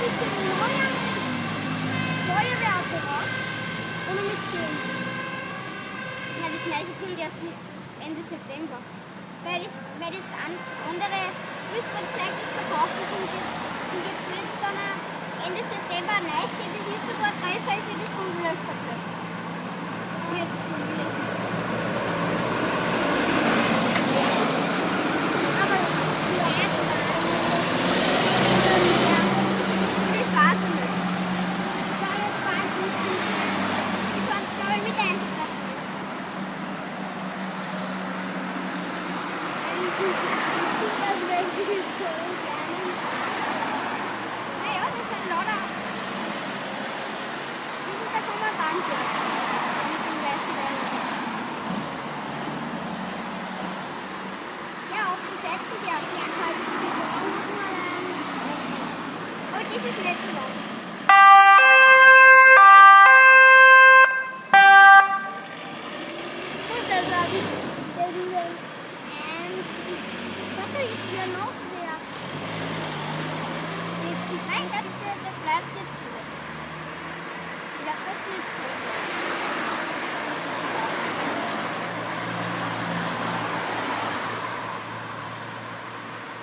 mit dem neuen Feuerwehrauto raus? Oder mit dem? Ja, das neue kommt erst Ende September. Weil das andere Rüstfahrzeug, das verkauft ist und jetzt wird es dann Ende September ein neues geben. Das ist sogar größer als das vom Rüstfahrzeug. Jetzt zumindest. Aber ja, Das war's nicht. das war jetzt nicht. Das war, glaube ich, mit Einsatz. Naja, das sind lauter. Das ist der Kommandant jetzt. Mit dem weißen Wein. Ja, auf die Seite, die auch. Aber das ist nicht so lang.